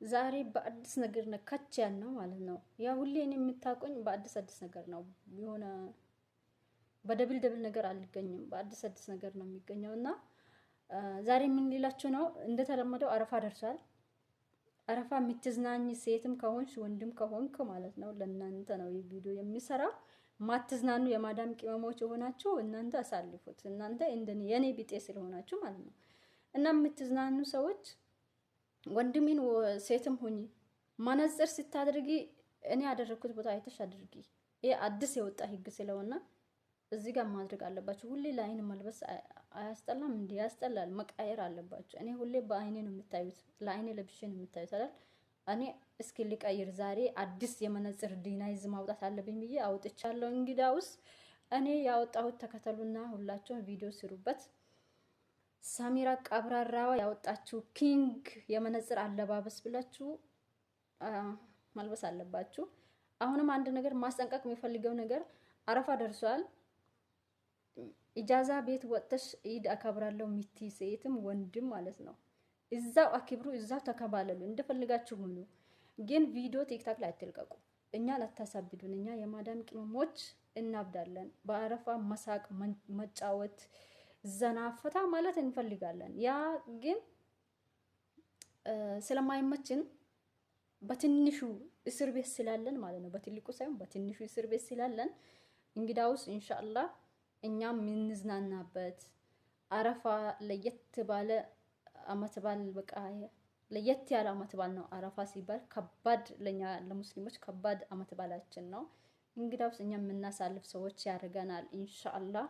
ዛሬ በአዲስ ነገር ነካች ያልነው ማለት ነው። ያ ሁሌ እኔ የምታቆኝ በአዲስ ነገር ነው። የሆነ በደብል ነገር አልገኝም። በአዲስ ነገር ነው የሚገኘው እና ዛሬ ምን ሊላችሁ ነው? እንደተለመደው አረፋ ደርሷል። አረፋ የምትዝናኝ ሴትም ከሆንሽ ወንድም ከሆንክ ማለት ነው ለእናንተ ነው ይህ ቪዲዮ የሚሰራው። ማትዝናኑ የማዳም ቅመሞች የሆናችሁ እናንተ አሳልፉት። እናንተ እንደኔ የኔ ቢጤ ስለሆናችሁ ማለት ነው። እና የምትዝናኑ ሰዎች ወንድሜን ሴትም ሁኚ መነጽር ስታደርጊ እኔ ያደረኩት ቦታ አይተሽ አድርጊ። ይሄ አዲስ የወጣ ህግ ስለሆነ እዚህ ጋር ማድረግ አለባችሁ። ሁሌ ለአይን መልበስ አያስጠላም እንዴ? ያስጠላል። መቃየር አለባችሁ። እኔ ሁሌ በአይኔ ነው የምታዩት፣ ለአይኔ ለብሼ ነው የምታዩት አይደል? እኔ እስኪ ልቀይር ዛሬ አዲስ የመነጽር ዲናይዝ ማውጣት አለብኝ ብዬ አውጥቻለሁ። እንግዳውስ እኔ ያወጣሁት ተከተሉና ሁላችሁም ቪዲዮ ስሩበት። ሳሚራ ቀብራራዋ ያወጣችሁ ኪንግ የመነጽር አለባበስ ብላችሁ መልበስ አለባችሁ። አሁንም አንድ ነገር ማስጠንቀቅ የሚፈልገው ነገር አረፋ ደርሷል። ኢጃዛ ቤት ወጥተሽ ኢድ አከብራለሁ ሚቲ ሴትም ወንድም ማለት ነው። እዛው አክብሩ፣ እዛው ተከባለሉ፣ እንደፈልጋችሁ ሁኑ። ግን ቪዲዮ ቲክታክ ላይ አትልቀቁ። እኛ ላታሳብዱን። እኛ የማዳም ቅመሞች እናብዳለን። በአረፋ መሳቅ፣ መጫወት፣ ዘናፈታ ማለት እንፈልጋለን። ያ ግን ስለማይመችን በትንሹ እስር ቤት ስላለን ማለት ነው። በትልቁ ሳይሆን በትንሹ እስር ቤት ስላለን እንግዳውስ ኢንሻአላህ እኛም ምንዝናናበት አረፋ ለየት ባለ አመት ባል በቃ ለየት ያለ አመት ባል ነው። አረፋ ሲባል ከባድ ለኛ ለሙስሊሞች ከባድ አመት ባላችን ነው። እንግዳውስ እኛ የምናሳልፍ ሰዎች ያደርገናል። ኢንሻአላህ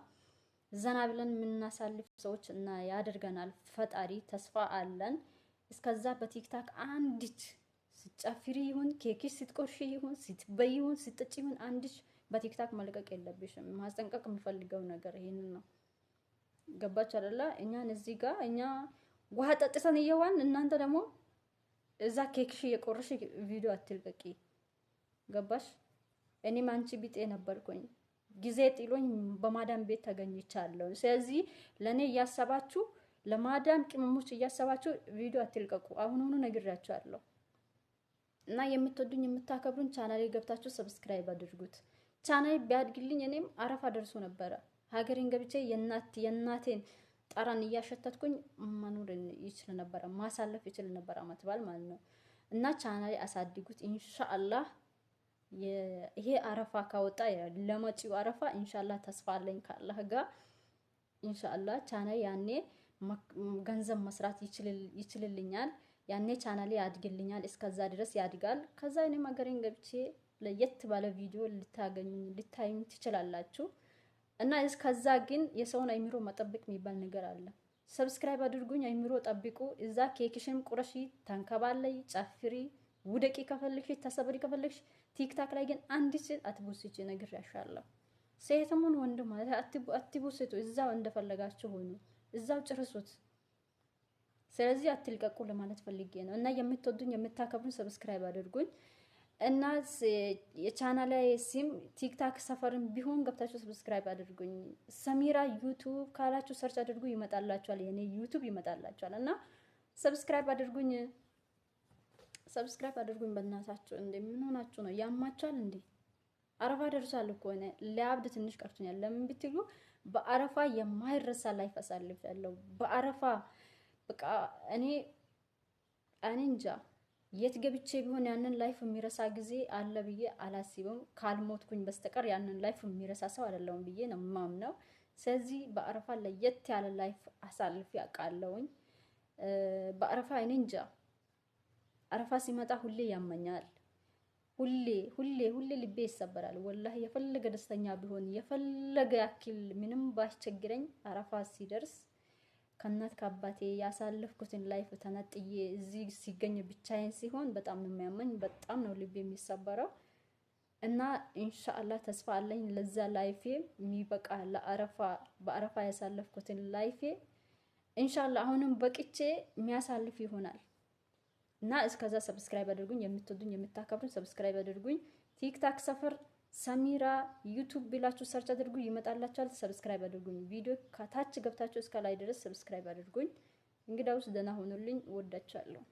ዘና ብለን የምናሳልፍ ሰዎች እና ያደርገናል ፈጣሪ። ተስፋ አለን። እስከዛ በቲክታክ አንዲት ስትጨፍሪ ይሁን ኬክሽ ስትቆርሺ ይሁን ስትበይ ይሁን ስትጠጪ ይሁን አንዲት በቲክታክ መልቀቅ የለብሽም። ማስጠንቀቅ የሚፈልገው ነገር ይሄንን ነው። ገባች አይደለ? እኛን እዚህ ጋር እኛ ውሃ ጠጥተን እየዋን እናንተ ደግሞ እዛ ኬክሽ የቆረሽ ቪዲዮ አትልቀቂ። ገባሽ? እኔም አንቺ ቢጤ ነበርኩኝ። ጊዜ ጥሎኝ በማዳም ቤት ተገኝቻለሁ። ስለዚህ ለኔ እያሰባችሁ ለማዳም ቅመሞች እያሰባችሁ ቪዲዮ አትልቀቁ። አሁኑኑ ነግራችኋለሁ። እና የምትወዱኝ የምታከብሩኝ ቻናሌ ገብታችሁ ሰብስክራይብ አድርጉት። ቻናሌ ቢያድግልኝ እኔም አረፋ ደርሶ ነበረ ሀገሬን ገብቼ የእናቴን ጠረን እያሸተትኩኝ መኖር ይችል ነበረ፣ ማሳለፍ ይችል ነበር አመት በዓል ማለት ነው። እና ቻናሌ አሳድጉት ኢንሻአላህ። ይሄ አረፋ ካወጣ ለመጪው አረፋ ኢንሻአላህ ተስፋ አለኝ ከአላህ ጋር ኢንሻአላህ። ቻናሌ ያኔ ገንዘብ መስራት ይችልልኛል። ያኔ ቻናሌ ያድግልኛል። እስከዛ ድረስ ያድጋል። ከዛ እኔም ሀገሬን ገብቼ ለየት ባለ ቪዲዮ ልታዩኝ ትችላላችሁ። እና እስከዛ ግን የሰውን አይምሮ መጠበቅ የሚባል ነገር አለ። ሰብስክራይብ አድርጉኝ፣ አይምሮ ጠብቁ። እዛ ኬክሽን ቁረሺ፣ ተንከባለይ፣ ጨፍሪ፣ ውደቂ ከፈልግሽ፣ ተሰብሪ ከፈልግሽ። ቲክታክ ላይ ግን አንዲት ሴት አትቡስጪ፣ ነግሬሻለሁ። ሴትም ወንድ ማለት አትቡስጡ። እዛው እንደፈለጋችሁ ሆኑ፣ እዛው ጭርሱት። ስለዚህ አትልቀቁ ለማለት ፈልጌ ነው። እና የምትወዱኝ የምታከብሩኝ ሰብስክራይብ አድርጉኝ። እና የቻናሌ ሲም ቲክታክ ሰፈርም ቢሆን ገብታችሁ ሰብስክራይብ አድርጉኝ። ሰሚራ ዩቲዩብ ካላችሁ ሰርች አድርጉ ይመጣላችኋል። የኔ ዩቲዩብ ይመጣላችኋል። እና ሰብስክራይብ አድርጉኝ፣ ሰብስክራይብ አድርጉኝ። በእናታችሁ እንዴ ምን ሆናችሁ ነው? ያማችኋል እንዴ? አረፋ ደርሷል እኮ እኔ ለአብድ ትንሽ ቀርቶኛል። ለምን ብትሉ በአረፋ የማይረሳ ላይፍ አሳልፌያለሁ። በአረፋ በቃ እኔ እንጃ የት ገብቼ ቢሆን ያንን ላይፍ የሚረሳ ጊዜ አለ ብዬ አላስብም። ካልሞትኩኝ በስተቀር ያንን ላይፍ የሚረሳ ሰው አይደለሁም ብዬ ነው የማምነው። ስለዚህ በአረፋ ለየት ያለ ላይፍ አሳልፌ አውቃለሁኝ። በአረፋ እኔ እንጃ አረፋ ሲመጣ ሁሌ ያመኛል። ሁሌ ልቤ ይሰበራል። ወላሂ የፈለገ ደስተኛ ቢሆን የፈለገ ያክል ምንም ባስቸግረኝ አረፋ ሲደርስ ከእናት ከአባቴ ያሳለፍኩትን ላይፍ ተነጥዬ እዚህ ሲገኝ ብቻዬን ሲሆን በጣም ነው የሚያመኝ፣ በጣም ነው ልቤ የሚሰበረው። እና ኢንሻአላህ ተስፋ አለኝ ለዛ ላይፌ የሚበቃ በአረፋ ያሳለፍኩትን ላይፌ ኢንሻአላህ አሁንም በቅቼ የሚያሳልፍ ይሆናል። እና እስከዛ ሰብስክራይብ አድርጉኝ። የምትወዱኝ የምታከብሩኝ ሰብስክራይብ አድርጉኝ። ቲክታክ ሰፈር ሰሚራ ዩቲዩብ ብላችሁ ሰርች አድርጉ ይመጣላችኋል። ሰብስክራይብ አድርጉኝ። ቪዲዮ ከታች ገብታችሁ እስከ ላይ ድረስ ሰብስክራይብ አድርጉኝ። እንግዳውስ ደህና ሆኑልኝ። ወዳችኋለሁ።